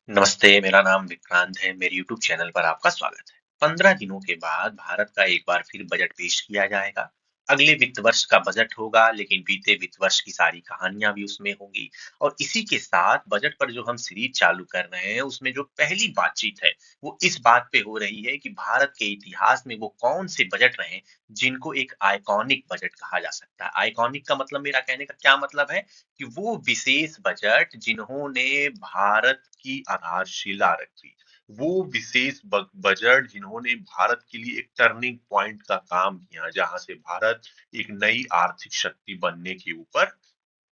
नमस्ते, मेरा नाम विक्रांत है। मेरे यूट्यूब चैनल पर आपका स्वागत है। 15 दिनों के बाद भारत का एक बार फिर बजट पेश किया जाएगा। अगले वित्त वर्ष का बजट होगा, लेकिन बीते वित्त वर्ष की सारी कहानियां भी उसमें होंगी। और इसी के साथ बजट पर जो हम सीरीज चालू कर रहे हैं, उसमें जो पहली बातचीत है, वो इस बात पे हो रही है कि भारत के इतिहास में वो कौन से बजट रहे, जिनको एक आइकॉनिक बजट कहा जा सकता है। आइकॉनिक का मतलब, मेरा कहने का क्या मतलब है कि वो विशेष बजट जिन्होंने भारत की आधारशिला रखी, वो विशेष बजट जिन्होंने भारत के लिए एक टर्निंग पॉइंट का काम किया, जहां से भारत एक नई आर्थिक शक्ति बनने के ऊपर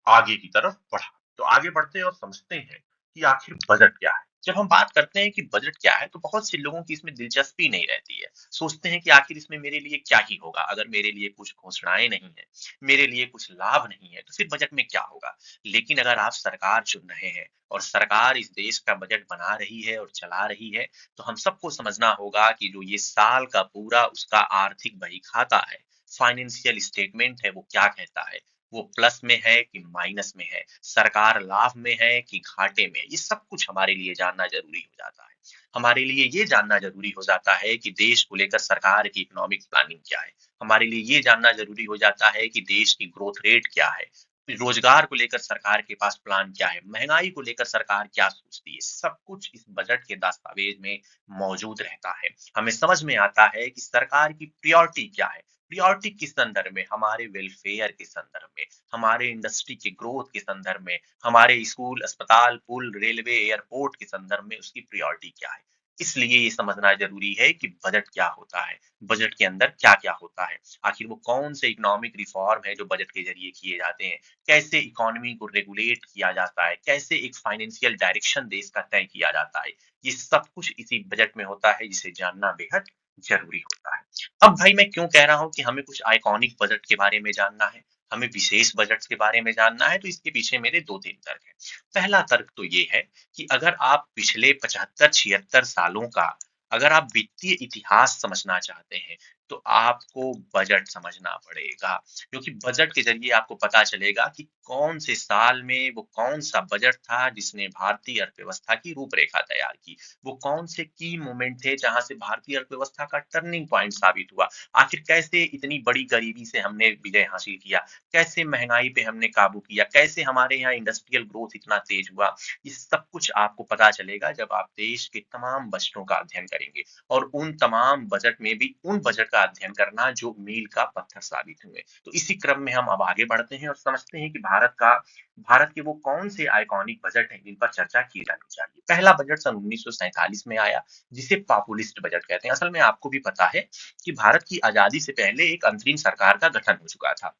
आगे की तरफ बढ़ा। तो आगे बढ़ते हैं और समझते हैं कि आखिर बजट क्या है। जब हम बात करते हैं कि बजट क्या है, तो बहुत से लोगों की इसमें दिलचस्पी नहीं रहती है। सोचते हैं कि आखिर इसमें मेरे लिए क्या ही होगा, अगर मेरे लिए कुछ घोषणाएं नहीं है, मेरे लिए कुछ लाभ नहीं है, तो फिर बजट में क्या होगा। लेकिन अगर आप सरकार चुन रहे हैं और सरकार इस देश का बजट बना रही है और चला रही है, तो हम सबको समझना होगा कि जो ये साल का पूरा उसका आर्थिक बही खाता है, फाइनेंशियल स्टेटमेंट है, वो क्या कहता है, वो प्लस में है कि माइनस में है, सरकार लाभ में है कि घाटे में है, ये सब कुछ हमारे लिए जानना ज़रूरी हो जाता है। हमारे लिए ये जानना ज़रूरी हो जाता है कि देश को लेकर सरकार की इकोनॉमिक प्लानिंग क्या है। हमारे लिए ये जानना ज़रूरी हो जाता है कि देश की ग्रोथ रेट क्या है, रोज़गार को लेकर सरकार के पास प्लान क्या है, महँगाई को लेकर सरकार क्या सोचती है, सब कुछ इस बजट के दस्तावेज़ में मौजूद रहता है। हमें समझ में आता है कि सरकार की प्रायोरिटी क्या है। प्रायोरिटी किस संदर्भ में, हमारे वेलफेयर के संदर्भ में, हमारे इंडस्ट्री के ग्रोथ के संदर्भ में, हमारे स्कूल, अस्पताल, पुल, रेलवे, एयरपोर्ट के संदर्भ में उसकी प्रायोरिटी क्या है। इसलिए ये समझना जरूरी है कि बजट क्या होता है, बजट के अंदर क्या क्या होता है, आखिर वो कौन से इकोनॉमिक रिफॉर्म है जो बजट के जरिए किए जाते हैं, कैसे इकोनॉमी को रेगुलेट किया जाता है, कैसे एक फाइनेंशियल डायरेक्शन देश का तय किया जाता है। ये सब कुछ इसी बजट में होता है, जिसे जानना बेहद जरूरी होता है। अब भाई मैं क्यों कह रहा हूँ कि हमें कुछ आइकॉनिक बजट के बारे में जानना है, हमें विशेष बजट के बारे में जानना है, तो इसके पीछे मेरे 2-3 तर्क हैं। पहला तर्क तो ये है कि अगर आप पिछले 75-76 सालों का अगर आप वित्तीय इतिहास समझना चाहते हैं, तो आपको बजट समझना पड़ेगा। क्योंकि बजट के ज़रिए आपको पता चलेगा कि कौन से साल में वो कौन-सा बजट था जिसने भारतीय अर्थव्यवस्था की रूपरेखा तैयार की। वो कौन से की मोमेंट थे जहां से भारतीय अर्थव्यवस्था का टर्निंग पॉइंट साबित हुआ। आखिर कैसे इतनी बड़ी गरीबी से हमने विजय हासिल किया, कैसे महंगाई पे हमने काबू किया, कैसे हमारे यहाँ इंडस्ट्रियल ग्रोथ इतना तेज हुआ। ये सब कुछ आपको पता चलेगा जब आप देश के तमाम बजटों का अध्ययन करेंगे। और उन तमाम बजट में भी उन बजट का अध्ययन करना जो मील का पत्थर साबित हुए। तो इसी क्रम में हम अब आगे बढ़ते हैं और समझते हैं कि भारत के वो कौन से आइकॉनिक बजट हैं जिन पर चर्चा की जानी चाहिए। पहला बजट सन 1947 में आया, जिसे पॉपुलिस्ट बजट कहते हैं। असल में आपको भी पता है कि भारत की आजादी से पहले एक अंतरिम सरकार का गठन हो चुका था।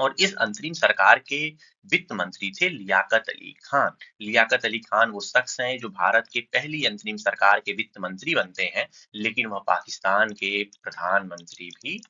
और इस अंतरिम सरकार के वित्त मंत्री थे लियाकत अली खान। लियाकत अली खान वो शख्स हैं जो भारत के पहली अंतरिम सरकार के वित्त मंत्री बनते हैं, लेकिन वह पाकिस्तान के प्रधानमंत्री भी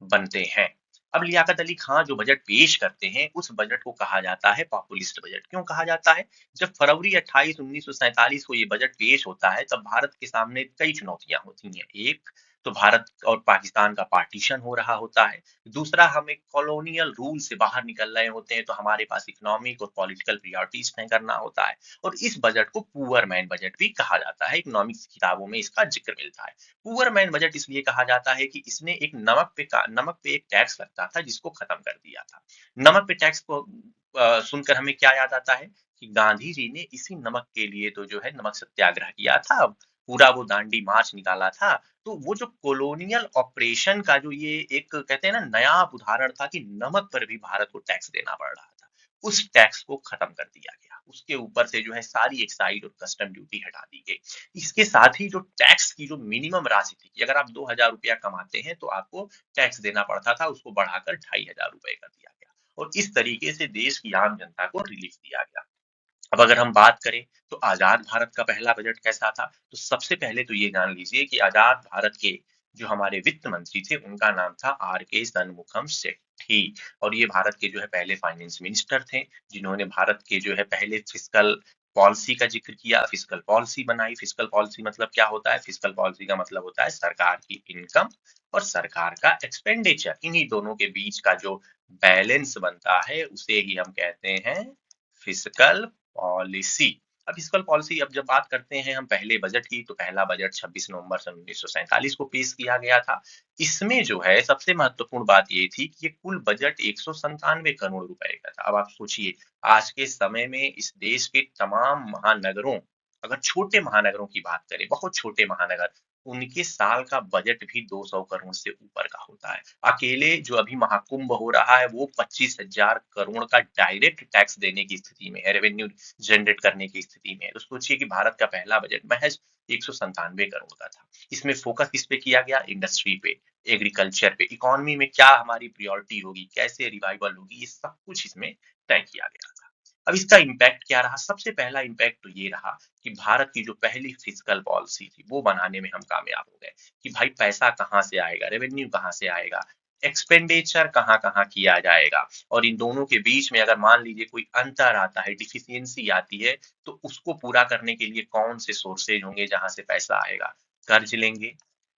बनते हैं। अब लियाकत अली खान जो बजट पेश करते हैं, उस बजट को कहा जाता है पॉपुलिस्ट बजट। क्यों कहा जाता है? जब फरवरी 28 1947 को ये बजट पेश होता है, तब भारत के सामने कई चुनौतियां होती हैं। एक तो भारत और पाकिस्तान का पार्टीशन हो रहा होता है। दूसरा, हम एक कॉलोनियल रूल से बाहर निकल रहे होते हैं, तो हमारे पास इकोनॉमिक और पॉलिटिकल प्रायोरिटीज तय करना होता है। और इस बजट को पुअर मैन बजट भी कहा जाता है, इकोनॉमिक्स किताबों में इसका जिक्र मिलता है। पुअर मैन बजट इसलिए कहा जाता है कि इसने एक नमक पे एक टैक्स लगता था, जिसको खत्म कर दिया था। नमक पे टैक्स को सुनकर हमें क्या याद आता है कि गांधी जी ने इसी नमक के लिए तो जो है नमक सत्याग्रह किया था, पूरा वो दांडी मार्च निकाला था। तो वो जो कॉलोनियल ऑपरेशन का जो ये एक कहते हैं ना नया उदाहरण था कि नमक पर भी भारत को टैक्स देना पड़ रहा था, उस टैक्स को खत्म कर दिया गया। उसके ऊपर से जो है सारी एक्साइज और कस्टम ड्यूटी हटा दी गई। इसके साथ ही जो टैक्स की जो मिनिमम राशि थी कि अगर आप 2,000 रुपया कमाते हैं तो आपको टैक्स देना पड़ता था, उसको बढ़ाकर 2,500 रुपए कर दिया गया। और इस तरीके से देश की आम जनता को रिलीफ दिया गया। अब अगर हम बात करें तो आजाद भारत का पहला बजट कैसा था, तो सबसे पहले तो ये जान लीजिए कि आजाद भारत के जो हमारे वित्त मंत्री थे, उनका नाम था आर के शनमुखम सेठी। और ये भारत के जो है पहले फाइनेंस मिनिस्टर थे, जिन्होंने भारत के जो है पहले फिस्कल पॉलिसी का जिक्र किया, फिस्कल पॉलिसी बनाई। फिस्कल पॉलिसी मतलब क्या होता है? फिस्कल पॉलिसी का मतलब होता है सरकार की इनकम और सरकार का एक्सपेंडिचर, इन्हीं दोनों के बीच का जो बैलेंस बनता है, उसे ही हम कहते हैं फिस्कल पॉलिसी। अब फिस्कल पॉलिसी अब जब बात करते हैं हम पहले बजट की, तो पहला बजट 26 नवंबर सन 1947 को पेश किया गया था। इसमें जो है सबसे महत्वपूर्ण बात ये थी कि ये कुल बजट 197 करोड़ रुपए का था। अब आप सोचिए, आज के समय में इस देश के तमाम महानगरों, अगर छोटे महानगरों की बात करें, बहुत छोटे महानगर, उनके साल का बजट भी 200 करोड़ से ऊपर का होता है। अकेले जो अभी महाकुंभ हो रहा है, वो 25,000 करोड़ का डायरेक्ट टैक्स देने की स्थिति में है, रेवेन्यू जनरेट करने की स्थिति में है। तो सोचिए कि भारत का पहला बजट महज 197 करोड़ का था। इसमें फोकस किस पे किया गया? इंडस्ट्री पे, एग्रीकल्चर पे, इकोनॉमी में क्या हमारी प्रायोरिटी होगी, कैसे रिवाइवल होगी, ये सब कुछ इसमें तय किया गया था। अब इसका इम्पैक्ट क्या रहा? सबसे पहला इम्पैक्ट तो ये रहा कि भारत की जो पहली फिस्कल पॉलिसी थी, वो बनाने में हम कामयाब हो गए कि भाई पैसा कहाँ से आएगा, रेवेन्यू कहाँ से आएगा, एक्सपेंडिचर कहाँ-कहाँ किया जाएगा, और इन दोनों के बीच में अगर मान लीजिए कोई अंतर आता है, डिफिशियंसी आती है, तो उसको पूरा करने के लिए कौन से सोर्सेज होंगे जहाँ से पैसा आएगा? कर्ज लेंगे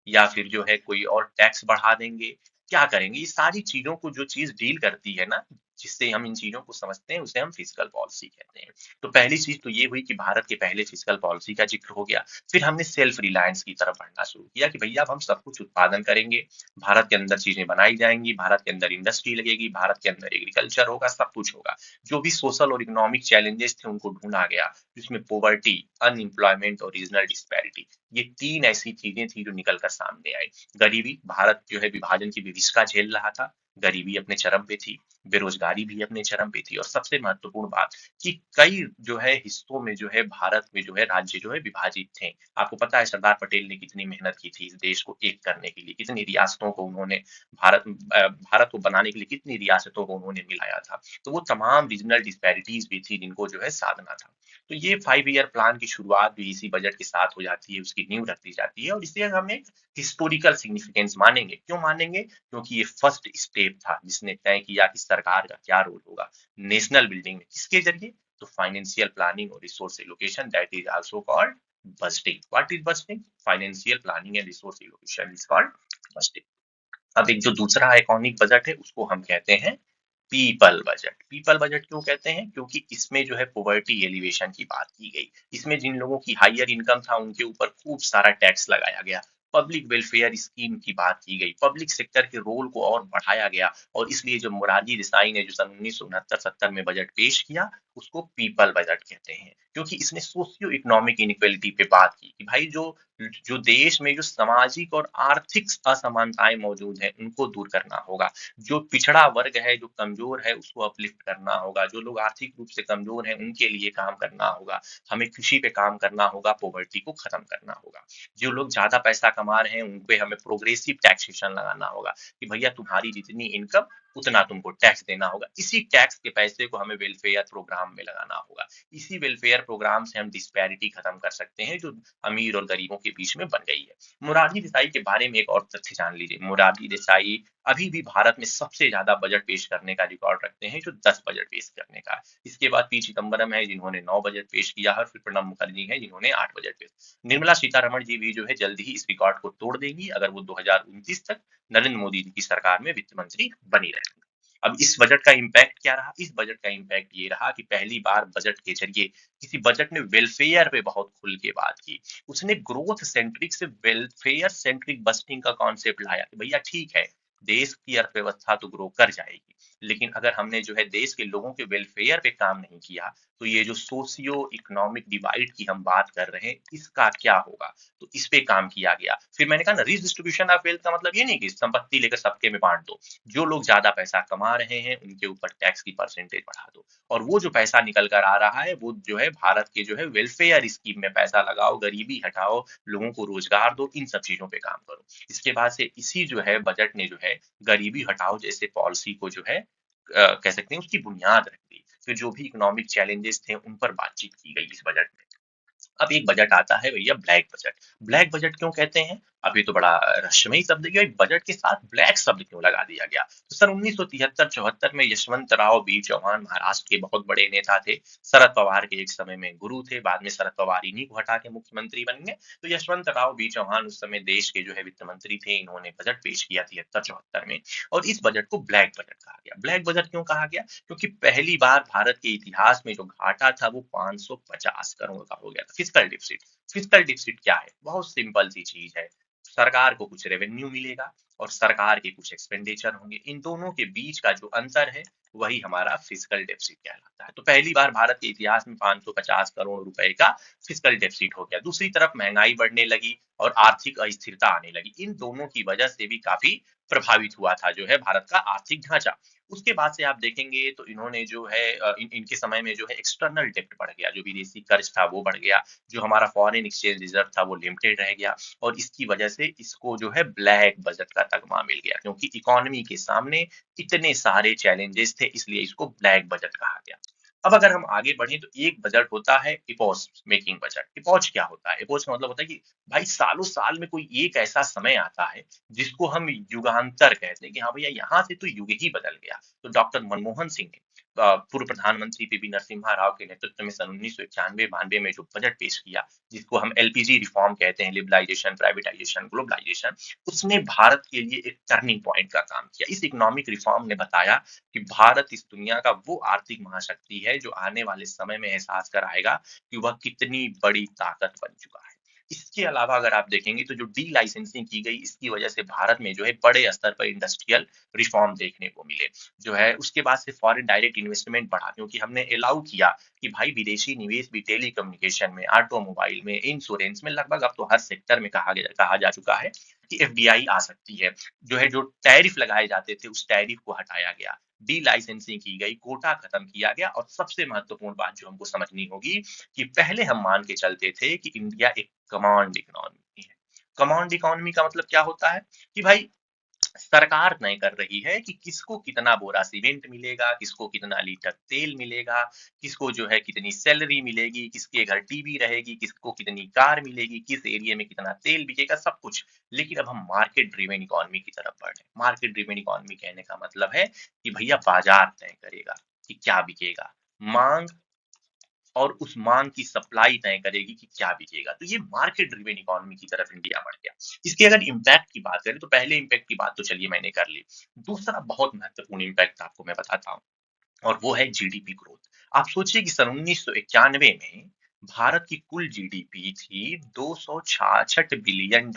या फिर जो है कोई और टैक्स बढ़ा देंगे, क्या करेंगे? ये सारी चीज़ों को जो चीज़ डील करती है ना, जिससे हम इन चीज़ों को समझते हैं, उसे हम फिस्कल पॉलिसी कहते हैं। तो पहली चीज़ तो ये हुई कि भारत के पहले फिस्कल पॉलिसी का ज़िक्र हो गया। फिर हमने सेल्फ रिलायंस की तरफ बढ़ना शुरू किया कि भैया अब हम सब कुछ उत्पादन करेंगे, भारत के अंदर चीज़ें बनाई जाएँगी, भारत के अंदर इंडस्ट्री लगेगी, भारत के अंदर एग्रीकल्चर होगा, सब कुछ होगा। जो भी सोशल और इकोनॉमिक चैलेंजेस थे उनको ढूँढा गया, जिसमें पॉवर्टी, अनएम्प्लॉयमेंट और रीजनल डिस्पैरिटी, ये 3 ऐसी चीज़ें थी जो निकल कर सामने आई। गरीबी, भारत जो है विभाजन की विभीषिका झेल रहा था, गरीबी अपने चरम पे थी, बेरोज़गारी भी अपने चरम पे थी, और सबसे महत्वपूर्ण बात कि कई जो है हिस्सों में जो है भारत में जो है राज्य जो है विभाजित थे। आपको पता है सरदार पटेल ने कितनी मेहनत की थी इस देश को एक करने के लिए, कितनी रियासतों को उन्होंने भारत को बनाने के लिए कितनी रियासतों को उन्होंने मिलाया था। तो वो तमाम रीजनल डिस्पैरिटीज़ भी थी जिनको जो है साधना था। तो ये 5 ईयर प्लान की शुरुआत भी इसी बजट के साथ हो जाती है, उसकी नींव रख दी जाती है, और इसे हम एक हिस्टोरिकल सिग्निफिकेंस मानेंगे। क्यों मानेंगे? क्योंकि ये फर्स्ट स्टेप था जिसने तय किया कि सरकार का क्या रोल होगा नेशनल बिल्डिंग में, किसके जरिए? तो फाइनेंशियल प्लानिंग और resource allocation, that is also called budgeting. What is budgeting? Financial planning and resource allocation is called budgeting. अब एक जो दूसरा आइकॉनिक बजट है उसको हम कहते हैं पीपल बजट। पीपल बजट क्यों कहते हैं? क्योंकि इसमें जो है पॉवर्टी एलिवेशन की बात की गई। इसमें जिन लोगों की हायर इनकम था उनके ऊपर खूब सारा टैक्स लगाया गया, पब्लिक वेलफेयर स्कीम की बात की गई, पब्लिक सेक्टर के रोल को और बढ़ाया गया, और इसलिए जो मोरारजी देसाई ने जो सन 1969-70 में बजट पेश किया, उसको पीपल बजट कहते हैं, क्योंकि इसने सोशियो इकोनॉमिक इनइक्वालिटी पे बात की कि भाई जो जो देश में जो सामाजिक और आर्थिक असमानताएं मौजूद हैं उनको दूर करना होगा, जो पिछड़ा वर्ग है, जो कमजोर है, उसको अपलिफ्ट करना होगा, जो लोग आर्थिक रूप से कमजोर हैं उनके लिए काम करना होगा, हमें कृषि पे काम करना होगा, पॉवर्टी को खत्म करना होगा, जो लोग ज्यादा पैसा कमा रहे हैं उन पे हमें प्रोग्रेसिव टैक्सेशन लगाना होगा कि भैया तुम्हारी जितनी इनकम उतना तुमको टैक्स देना होगा, इसी टैक्स के पैसे को हमें वेलफेयर प्रोग्राम में लगाना होगा, इसी वेलफेयर प्रोग्राम से हम डिस्पैरिटी खत्म कर सकते हैं जो अमीर और गरीबों के बीच में बन गई है। मोरारजी देसाई के बारे में एक और तथ्य जान लीजिए। मोरारजी देसाई अभी भी भारत में सबसे ज्यादा बजट पेश करने का रिकॉर्ड रखते हैं, जो 10 बजट पेश करने का है। इसके बाद पी चिदम्बरम है जिन्होंने 9 बजट पेश किया है, फिर प्रणब मुखर्जी हैं जिन्होंने 8 बजट पेश। निर्मला सीतारमण जी भी जो है जल्द ही इस रिकॉर्ड को तोड़ देंगी अगर वो 2029 तक नरेंद्र मोदी जी की सरकार में वित्त मंत्री बनी रहेंगी। अब इस बजट का इम्पैक्ट क्या रहा? इस बजट का इम्पैक्ट ये रहा कि पहली बार बजट के जरिए किसी बजट ने वेलफेयर पे बहुत खुल के बात की। उसने ग्रोथ सेंट्रिक से वेलफेयर सेंट्रिक बजटिंग का कॉन्सेप्ट लाया कि भैया ठीक है, देश की अर्थव्यवस्था तो ग्रो कर जाएगी, लेकिन अगर हमने जो है देश के लोगों के वेलफेयर पे काम नहीं किया, तो ये जो सोशियो इकोनॉमिक डिवाइड की हम बात कर रहे हैं, इसका क्या होगा? तो इस पे काम किया गया। फिर मैंने कहा ना, रिडिस्ट्रीब्यूशन ऑफ वेल्थ का मतलब ये नहीं कि संपत्ति लेकर सबके में बांट दो। जो लोग ज्यादा पैसा कमा रहे हैं उनके ऊपर टैक्स की परसेंटेज बढ़ा दो, और वो जो पैसा निकल कर आ रहा है वो जो है भारत के जो है वेलफेयर स्कीम में पैसा लगाओ, गरीबी हटाओ, लोगों को रोजगार दो, इन सब चीजों पे काम करो। इसके बाद से इसी जो है बजट ने जो है गरीबी हटाओ जैसे पॉलिसी को जो है कह सकते हैं उसकी बुनियाद रख दी। फिर जो भी इकोनॉमिक चैलेंजेस थे उन पर बातचीत की गई इस बजट में। अब एक बजट आता है भैया ब्लैक बजट। ब्लैक बजट क्यों कहते हैं? अभी तो बड़ा रहस्यमयी शब्द है कि बजट के साथ ब्लैक शब्द क्यों लगा दिया गया। तो सन 1973-74 में यशवंतराव बी चौहान महाराष्ट्र के बहुत बड़े नेता थे। शरद पवार के एक समय में गुरु थे, बाद में शरद पवार इन्हीं को हटा के मुख्यमंत्री बन गए। तो यशवंतराव बी चौहान उस समय देश के जो है वित्त मंत्री थे। इन्होंने बजट पेश किया 73-74 में, और इस बजट को ब्लैक बजट कहा गया। ब्लैक बजट क्यों कहा गया? क्योंकि पहली बार भारत के इतिहास में जो घाटा था वो 550 करोड़ का हो गया था। Fiscal deficit. फिस्कल डिफिसिट क्या है? बहुत सिंपल सी चीज है। सरकार को कुछ रेवेन्यू मिलेगा और सरकार के कुछ एक्सपेंडिचर होंगे। इन दोनों के बीच का जो अंतर है वही हमारा फिस्कल डेफिसिट कहलाता है। तो पहली बार भारत के इतिहास में 550 करोड़ रुपए का फिस्कल डेफिसिट हो गया। दूसरी तरफ महंगाई बढ़ने लगी और आर्थिक अस्थिरता आने लगी। इन दोनों की वजह से भी काफी प्रभावित हुआ था जो है भारत का आर्थिक ढांचा। उसके बाद से आप देखेंगे तो इन्होंने जो है इनके समय में जो है एक्सटर्नल डेब्ट बढ़ गया, जो विदेशी कर्ज था वो बढ़ गया, जो हमारा फॉरेन एक्सचेंज रिजर्व था वो लिमिटेड रह गया, और इसकी वजह से इसको जो है ब्लैक बजट का तगमा मिल गया, क्योंकि इकोनॉमी के सामने इतने सारे चैलेंजेस थे, इसलिए इसको ब्लैक बजट कहा गया। अब अगर हम आगे बढ़े तो एक बजट होता है इपोज मेकिंग बजट। इपोज क्या होता है? इपोज का मतलब होता है कि भाई सालों साल में कोई एक ऐसा समय आता है जिसको हम युगांतर कहते हैं कि हाँ भैया यहाँ से तो युग ही बदल गया। तो डॉक्टर मनमोहन सिंह ने पूर्व प्रधानमंत्री पीवी नरसिम्हा राव के नेतृत्व में सन 1991-92 में जो बजट पेश किया, जिसको हम एलपीजी रिफॉर्म कहते हैं, लिबरलाइजेशन, प्राइवेटाइजेशन, ग्लोबलाइजेशन, उसने भारत के लिए एक टर्निंग पॉइंट का काम किया। इस इकोनॉमिक रिफॉर्म ने बताया कि भारत इस दुनिया का वो आर्थिक महाशक्ति है जो आने वाले समय में एहसास कराएगा कि वह कितनी बड़ी ताकत बन चुका है। इसके अलावा अगर आप देखेंगे तो जो डी लाइसेंसिंग की गई, इसकी वजह से भारत में जो है बड़े स्तर पर इंडस्ट्रियल रिफॉर्म देखने को मिले। जो है उसके बाद से फॉरेन डायरेक्ट इन्वेस्टमेंट बढ़ा, क्योंकि हमने अलाउ किया कि भाई विदेशी निवेश भी टेलीकम्युनिकेशन में, ऑटोमोबाइल में, इंश्योरेंस में, लगभग अब तो हर सेक्टर में कहा जा चुका है कि एफडीआई आ सकती है। जो है जो टैरिफ लगाए जाते थे उस टैरिफ को हटाया गया, डी लाइसेंसिंग की गई, कोटा खत्म किया गया, और सबसे महत्वपूर्ण बात जो हमको समझनी होगी कि पहले हम मान के चलते थे कि इंडिया एक कमांड इकोनॉमी है। कमांड इकोनॉमी का मतलब क्या होता है कि भाई सरकार तय कर रही है कि किसको कितना बोरा सीमेंट मिलेगा, किसको कितना लीटर तेल मिलेगा, किसको जो है कितनी सैलरी मिलेगी, किसके घर टीवी रहेगी, किसको कितनी कार मिलेगी, किस एरिया में कितना तेल बिकेगा, सब कुछ। लेकिन अब हम मार्केट ड्रिवन इकोनॉमी की तरफ बढ़ रहे हैं। मार्केट ड्रिवन इकोनॉमी कहने का मतलब है कि भैया बाजार तय करेगा कि क्या बिकेगा। मांग और उस मांग की सप्लाई तय करेगी कि क्या बिकेगा। तो ये मार्केट ड्रिवन इकोनॉमी की तरफ इंडिया बढ़ गया। इसके अगर इम्पैक्ट की बात करें तो पहले इम्पैक्ट की बात तो चलिए मैंने कर ली। दूसरा बहुत महत्वपूर्ण इम्पैक्ट आपको मैं बताता हूँ, और वो है जीडीपी ग्रोथ। आप सोचिए कि सन 1991 में भारत की कुल जीडीपी थी $266 बिलियन,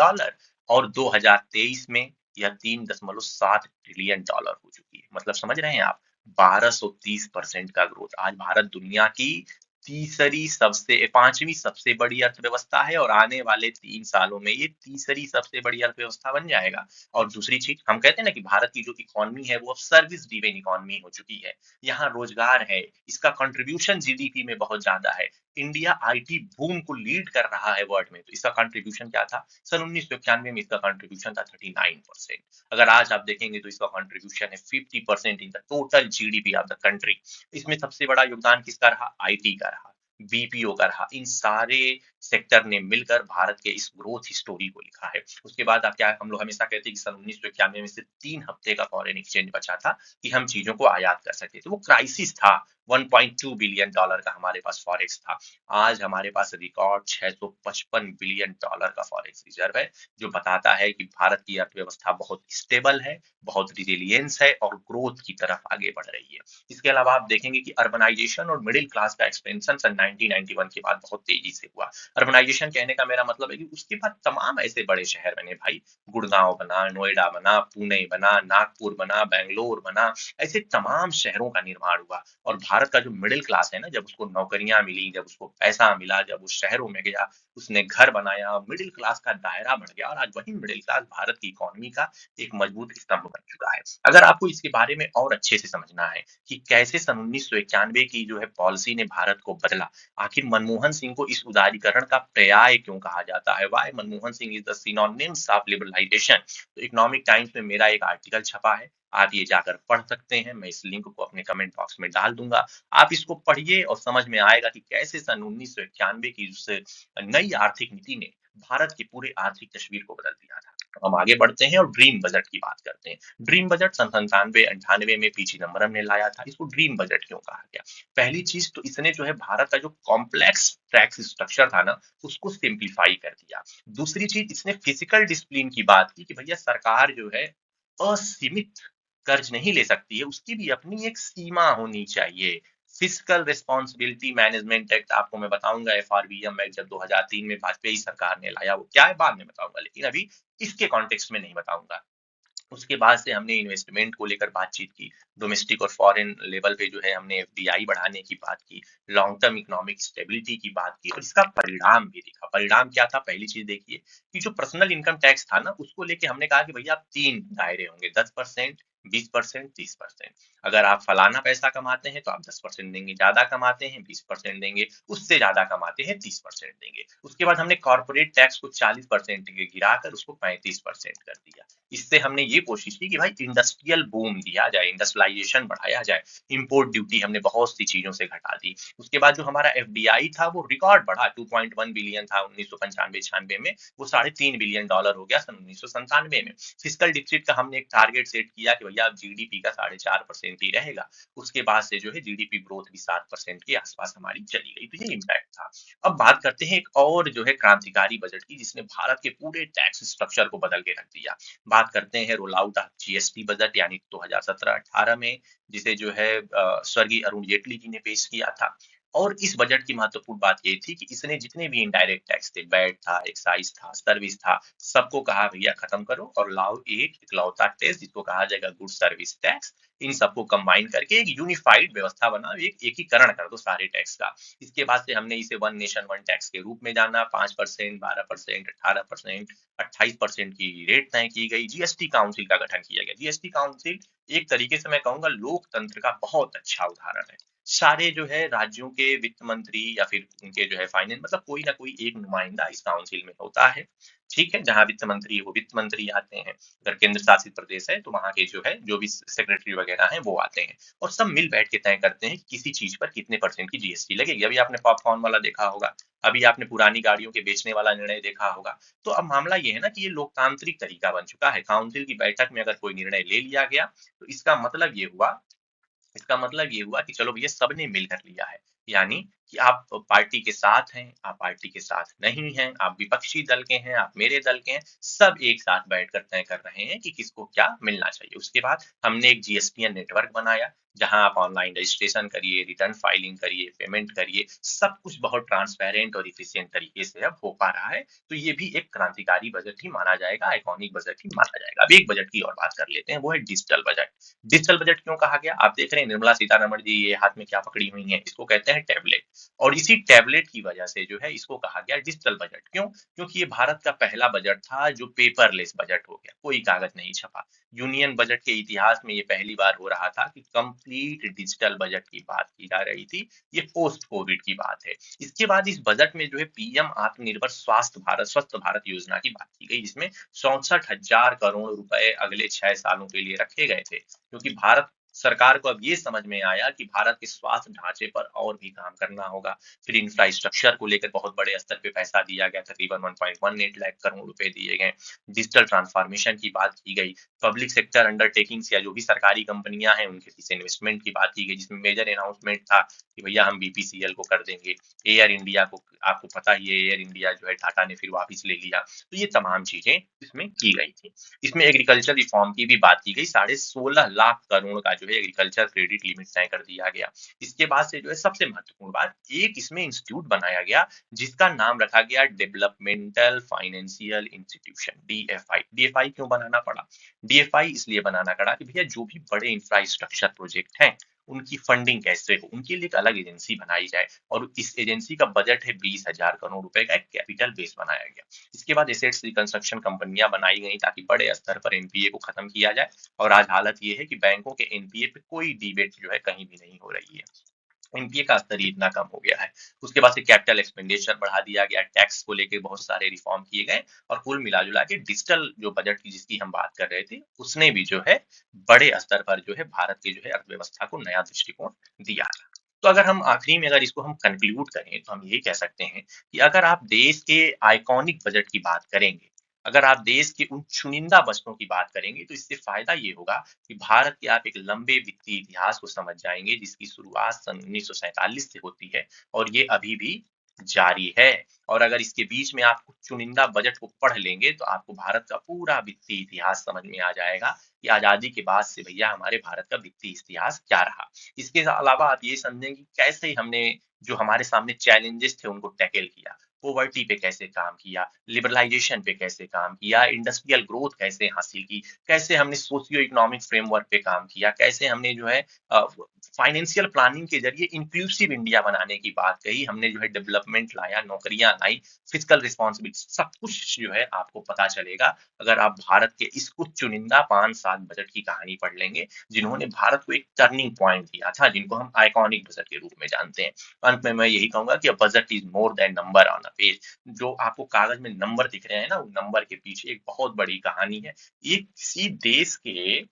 और 2023 में यह 3.7 ट्रिलियन डॉलर हो चुकी है। मतलब समझ रहे हैं आप, 1230% का ग्रोथ। आज भारत दुनिया की तीसरी सबसे पांचवी सबसे बड़ी अर्थव्यवस्था है, और आने वाले 3 सालों में ये तीसरी सबसे बड़ी अर्थव्यवस्था बन जाएगा। और दूसरी चीज, हम कहते हैं ना कि भारत की जो इकोनॉमी है वो अब सर्विस ड्रिवन इकोनॉमी हो चुकी है। यहाँ रोजगार है, इसका कंट्रीब्यूशन जीडीपी में बहुत ज्यादा है। इंडिया आईटी बूम को लीड कर रहा है वर्ल्ड में। तो इसका कंट्रीब्यूशन क्या था? सन 1991 में इसका कंट्रीब्यूशन था 39%। अगर आज आप देखेंगे तो इसका कंट्रीब्यूशन है 50% in the total GDP of the country. इसमें सबसे बड़ा योगदान किसका रहा? आईटी का रहा, बीपीओ का रहा। इन सारे सेक्टर ने मिलकर भारत के इस ग्रोथ स्टोरी को लिखा है। उसके बाद आप क्या, हम लोग हमेशा कहते हैं कि सन 1991 में सिर्फ 3 हफ्ते का फॉरेन एक्सचेंज बचा था कि हम चीजों को आयात कर सकते थे। वो क्राइसिस था। $1.2 बिलियन का हमारे पास फॉरेक्स था। आज हमारे पास रिकॉर्ड $655 बिलियन का फॉरेक्स रिजर्व है, जो बताता है कि भारत की अर्थव्यवस्था बहुत स्टेबल है, बहुत रिजिलियंस है, और ग्रोथ की तरफ आगे बढ़ रही है। इसके अलावा आप देखेंगे कि अर्बनाइजेशन और मिडिल क्लास का एक्सपेंशन सन 1991 के बाद बहुत तेजी से हुआ। अर्बनाइजेशन कहने का मेरा मतलब है कि उसके बाद तमाम ऐसे बड़े शहर बने भाई। गुड़गांव बना, नोएडा बना, पुणे बना, नागपुर बना, बैंगलोर बना। ऐसे तमाम शहरों का निर्माण हुआ, और भारत का जो मिडिल क्लास है ना, जब उसको नौकरियां मिली, जब उसको पैसा मिला, जब वो शहरों में गया, उसने घर बनाया, मिडिल क्लास का दायरा बढ़ गया, और आज वही मिडिल क्लास भारत की इकोनॉमी का एक मजबूत स्तंभ बन चुका है। अगर आपको इसके बारे में और अच्छे से समझना है कि कैसे सन 1991 की जो है पॉलिसी ने भारत को बदला, आखिर मनमोहन सिंह को इस उदारीकरण का पर्याय क्यों कहा जाता है, why Manmohan Singh is the synonyms of liberalisation. तो इकोनॉमिक टाइम्स में मेरा एक आर्टिकल छपा है, आप ये जाकर पढ़ सकते हैं। मैं इस लिंक को अपने कमेंट बॉक्स में डाल दूंगा। आप इसको पढ़िए और समझ में आएगा कि कैसे सन 1991 की उस नई आर्थिक नीति ने भारत की पूरे आर्थिक तस्वीर को बदल दिया था। तो हम आगे बढ़ते हैं और ड्रीम बजट की बात करते हैं। ड्रीम बजट सन 97-98 में पी चिदम्बरम ने लाया था। इसको ड्रीम बजट क्यों कहा गया? पहली चीज तो इसने जो है भारत का जो कॉम्प्लेक्स टैक्स स्ट्रक्चर था ना, उसको सिंप्लीफाई कर दिया। दूसरी चीज, इसने फिजिकल डिसिप्लिन की बात की कि भैया सरकार जो है असीमित कर्ज नहीं ले सकती है, उसकी भी अपनी एक सीमा होनी चाहिए। फिस्कल रिस्पॉन्सिबिलिटी मैनेजमेंट एक्ट आपको मैं बताऊंगा, एफआरबीएम एक्ट जब 2003 में वाजपेयी सरकार ने लाया, वो क्या है बाद में बताऊंगा, लेकिन अभी इसके कॉन्टेक्स्ट में नहीं बताऊंगा। उसके बाद से हमने इन्वेस्टमेंट को लेकर बातचीत की, डोमेस्टिक और फॉरेन लेवल पे जो है हमने एफडीआई बढ़ाने की बात की, लॉन्ग टर्म इकोनॉमिक स्टेबिलिटी की बात की और इसका परिणाम भी दिखा। परिणाम क्या था? पहली चीज देखिए कि जो पर्सनल इनकम टैक्स था ना, उसको लेके हमने कहा कि भैया आप 3 दायरे होंगे, 10%, 20%, 30%। अगर आप फलाना पैसा कमाते हैं तो आप 10% देंगे, ज्यादा कमाते हैं 20% देंगे, उससे ज्यादा कमाते हैं 30% देंगे। उसके बाद हमने कॉर्पोरेट टैक्स को 40% गिराकर उसको 35% कर दिया। इससे हमने ये कोशिश की कि भाई इंडस्ट्रियल बूम दिया जाए, इंडस्ट्रियलाइजेशन बढ़ाया जाए। इंपोर्ट ड्यूटी हमने बहुत सी चीजों से घटा दी। उसके बाद जो हमारा एफडीआई था वो रिकॉर्ड बढ़ा, 2.1 बिलियन था 1995-96 में, वो $3.5 बिलियन हो गया सन 1997 में। फिस्कल डिफिसिट का हमने एक टारगेट सेट किया कि भैया अब जीडीपी का 4.5% ही रहेगा। उसके बाद से जो है जीडीपी ग्रोथ भी 7% के आसपास हमारी चली गई। तो ये इम्पैक्ट था। अब बात करते हैं एक और जो है क्रांतिकारी बजट की, जिसने भारत के पूरे टैक्स स्ट्रक्चर को बदल के रख दिया। बात करते हैं roll out of GST budget यानी 2017-18 में, जिसे जो है स्वर्गीय अरुण जेटली जी ने पेश किया था। और इस बजट की महत्वपूर्ण बात ये थी कि इसने जितने भी इनडायरेक्ट टैक्स थे, वैट था, एक्साइज था, सर्विस था, सबको कहा भैया खत्म करो और लाओ एक इकलौता टैक्स जिसको कहा जाएगा गुड सर्विस टैक्स। इन सबको कंबाइन करके एक यूनिफाइड व्यवस्था बनाओ, एक एकीकरण कर दो सारे टैक्स का। इसके बाद से हमने इसे वन नेशन वन टैक्स के रूप में जाना। 5%, 12%, 18%, 28% की रेट तय की गई। जीएसटी काउंसिल का गठन किया गया। जीएसटी काउंसिल एक तरीके से मैं कहूंगा लोकतंत्र का बहुत अच्छा उदाहरण है। सारे जो है राज्यों के वित्त मंत्री या फिर उनके जो है फाइनेंस, मतलब कोई ना कोई एक नुमाइंदा इस काउंसिल में होता है। ठीक है, जहां वित्त मंत्री है वो वित्त मंत्री आते हैं, अगर केंद्र शासित प्रदेश है तो वहां के जो है जो भी सेक्रेटरी वगैरह हैं वो आते हैं, और सब मिल बैठ के तय करते हैं कि किसी चीज पर कितने परसेंट की जीएसटी लगेगी। अभी आपने पॉपकॉर्न वाला देखा होगा, अभी आपने पुरानी गाड़ियों के बेचने वाला निर्णय देखा होगा। तो अब मामला ये है ना कि ये लोकतांत्रिक तरीका बन चुका है। काउंसिल की बैठक में अगर कोई निर्णय ले लिया गया तो इसका मतलब ये हुआ कि चलो भैया सबने मिलकर लिया है। यानी कि आप पार्टी के साथ हैं, आप पार्टी के साथ नहीं हैं, आप विपक्षी दल के हैं, आप मेरे दल के हैं, सब एक साथ बैठकर तय कर रहे हैं कि किसको क्या मिलना चाहिए। उसके बाद हमने एक जीएसटीएन नेटवर्क बनाया, जहां आप ऑनलाइन रजिस्ट्रेशन करिए, रिटर्न फाइलिंग करिए, पेमेंट करिए, सब कुछ बहुत ट्रांसपेरेंट और इफिशिएंट तरीके से अब हो पा रहा है। तो ये भी एक क्रांतिकारी बजट ही माना जाएगा, आइकॉनिक बजट ही माना जाएगा। अब एक बजट की और बात कर लेते हैं, वो है डिजिटल बजट। डिजिटल बजट क्यों कहा गया? आप देख रहे हैं निर्मला सीतारमण जी ये हाथ में क्या पकड़ी हुई हैं, इसको कहते हैं टैबलेट। और इसी टैबलेट की वजह से जो है इसको कहा गया डिजिटल बजट। क्यों? क्योंकि ये भारत का पहला बजट था जो पेपरलेस बजट हो गया, कोई कागज नहीं छपा। यूनियन बजट के इतिहास में ये पहली बार हो रहा था कि कंप्लीट डिजिटल बजट की बात की जा रही थी। ये पोस्ट कोविड की बात है। इसके बाद इस बजट में जो है पीएम आत्मनिर्भर स्वास्थ्य भारत, स्वस्थ भारत योजना की बात की गई, जिसमें 64,000 करोड़ रुपए अगले 6 सालों के लिए रखे गए थे। क्योंकि भारत सरकार को अब ये समझ में आया कि भारत के स्वास्थ्य ढांचे पर और भी काम करना होगा। फिर इंफ्रास्ट्रक्चर को लेकर बहुत बड़े स्तर पे पैसा दिया गया, तकरीबन 1.18 लाख करोड़ रुपए दिए गए। डिजिटल ट्रांसफॉर्मेशन की बात की गई। पब्लिक सेक्टर अंडरटेकिंग्स या जो भी सरकारी कंपनियां हैं उनके पीछे इन्वेस्टमेंट की बात की गई, जिसमें मेजर अनाउंसमेंट था कि भैया हम बीपीसीएल को कर देंगे। एयर इंडिया को, आपको पता ही है, एयर इंडिया जो है टाटा ने फिर वापिस ले लिया। तो ये तमाम चीजें इसमें की गई थी। इसमें एग्रीकल्चर रिफॉर्म की भी बात की गई। 16.5 लाख करोड़ का जो है एग्रीकल्चर क्रेडिट लिमिट तय कर दिया गया। इसके बाद से जो है सबसे महत्वपूर्ण बात, एक इसमें इंस्टीट्यूट बनाया गया जिसका नाम रखा गया developmental financial institution, DFI. DFI क्यों बनाना पड़ा? डीएफआई इसलिए बनाना पड़ा कि भैया जो भी बड़े इंफ्रास्ट्रक्चर प्रोजेक्ट हैं उनकी फंडिंग कैसे हो, उनके लिए एक अलग एजेंसी बनाई जाए। और इस एजेंसी का बजट है 20,000 करोड़ रुपए का, एक कैपिटल बेस बनाया गया। इसके बाद एसेट्स रिकंस्ट्रक्शन कंपनियां बनाई गई ताकि बड़े स्तर पर एनपीए को खत्म किया जाए। और आज हालत ये है कि बैंकों के एनपीए पे कोई डिबेट जो है कहीं भी नहीं हो रही है। एनपीए का स्तर ही इतना कम हो गया है। उसके बाद से कैपिटल एक्सपेंडिचर बढ़ा दिया गया, टैक्स को लेके बहुत सारे रिफॉर्म किए गए। और कुल मिला जुला के डिजिटल जो बजट की जिसकी हम बात कर रहे थे, उसने भी जो है बड़े स्तर पर जो है भारत की जो है अर्थव्यवस्था को नया दृष्टिकोण दिया। तो अगर हम आखिरी में अगर इसको हम कंक्लूड करें तो हम यही कह सकते हैं कि अगर आप देश के आइकॉनिक बजट की बात करेंगे, अगर आप देश के उन चुनिंदा बजटों की बात करेंगे तो इससे फायदा ये होगा कि भारत के आप एक लंबे वित्तीय इतिहास को समझ जाएंगे जिसकी शुरुआत सन 1947 से होती है और ये अभी भी जारी है। और अगर इसके बीच में आप कुछ चुनिंदा बजट को पढ़ लेंगे तो आपको भारत का पूरा वित्तीय इतिहास समझ में आ जाएगा कि आजादी के बाद से भैया हमारे भारत का वित्तीय इतिहास क्या रहा। इसके अलावा आप ये समझें कि कैसे हमने जो हमारे सामने चैलेंजेस थे उनको टैकल किया, पॉवर्टी पे कैसे काम किया, लिबरलाइजेशन पे कैसे काम किया, इंडस्ट्रियल ग्रोथ कैसे हासिल की, कैसे हमने सोशियो इकोनॉमिक फ्रेमवर्क पे काम किया, कैसे हमने जो है फाइनेंशियल प्लानिंग के जरिए इंक्लूसिव इंडिया बनाने की बात कही, हमने जो है डेवलपमेंट लाया, नौकरियां लाई, फिजिकल रिस्पॉन्सिबिलिटी, सब कुछ जो है आपको पता चलेगा अगर आप भारत के इस कुछ चुनिंदा 5-7 बजट की कहानी पढ़ लेंगे जिन्होंने भारत को एक टर्निंग पॉइंट दिया था, जिनको हम आइकॉनिक बजट के रूप में जानते हैं। अंत में मैं यही कहूंगा कि budget is more than number on a page. जो आपको कागज में नंबर दिख रहे हैं ना, उन नंबर के पीछे एक बहुत बड़ी कहानी है। ये किसी देश के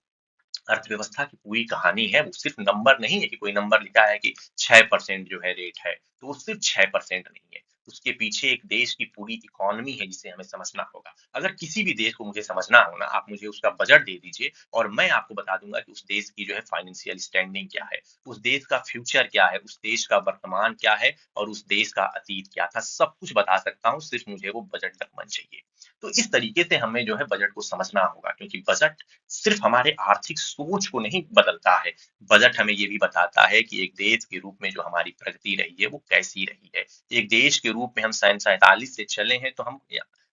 अर्थव्यवस्था की पूरी कहानी है। वो सिर्फ नंबर नहीं है कि कोई नंबर लिखा है कि 6% जो है रेट है, तो वो सिर्फ 6% नहीं है। उसके पीछे एक देश की पूरी इकोनॉमी है जिसे हमें समझना होगा। अगर किसी भी देश को मुझे समझना हो ना, आप मुझे उसका बजट दे दीजिए और मैं आपको बता दूंगा कि उस देश की जो है फाइनेंशियल स्टैंडिंग क्या है, उस देश का फ्यूचर क्या है, उस देश का वर्तमान क्या है और उस देश का अतीत क्या था, सब कुछ बता सकता हूँ, सिर्फ मुझे वो बजट तक मन चाहिए। तो इस तरीके से हमें जो है बजट को समझना होगा, क्योंकि बजट सिर्फ हमारे आर्थिक सोच को नहीं बदलता है, बजट हमें ये भी बताता है कि एक देश के रूप में जो हमारी प्रगति रही है वो कैसी रही है। एक देश के रूप में हम सन 47 से चले हैं तो हम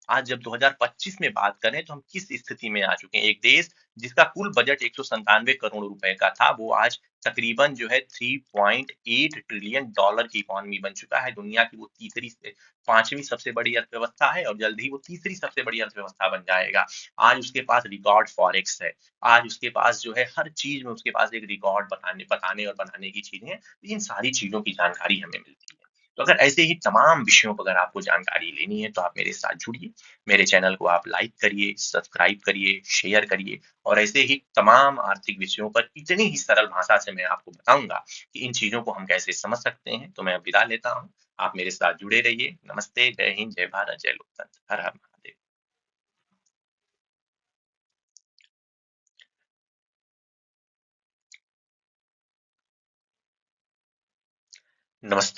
आज जब 2025 में बात करें तो हम किस स्थिति में आ चुके हैं। एक देश जिसका कुल बजट 197 करोड़ रुपए का था, वो आज तकरीबन जो है 3.8 ट्रिलियन डॉलर की इकोनॉमी बन चुका है। दुनिया की वो तीसरी से पांचवी सबसे बड़ी अर्थव्यवस्था है और जल्द ही वो तीसरी सबसे बड़ी अर्थव्यवस्था बन जाएगा। आज उसके पास रिकॉर्ड फॉरेक्स है, आज उसके पास जो है हर चीज में उसके पास एक रिकॉर्ड बताने बताने और बनाने की चीजें हैं। तो इन सारी चीजों की जानकारी हमें मिलती है। तो अगर ऐसे ही तमाम विषयों पर अगर आपको जानकारी लेनी है तो आप मेरे साथ जुड़िए। मेरे चैनल को आप लाइक करिए, सब्सक्राइब करिए, शेयर करिए और ऐसे ही तमाम आर्थिक विषयों पर इतनी ही सरल भाषा से मैं आपको बताऊंगा कि इन चीजों को हम कैसे समझ सकते हैं। तो मैं अब विदा लेता हूँ। आप मेरे साथ जुड़े रहिए। नमस्ते, जय हिंद, जय भारत, जय लोकतंत्र, हर हर महादेव। नमस्ते।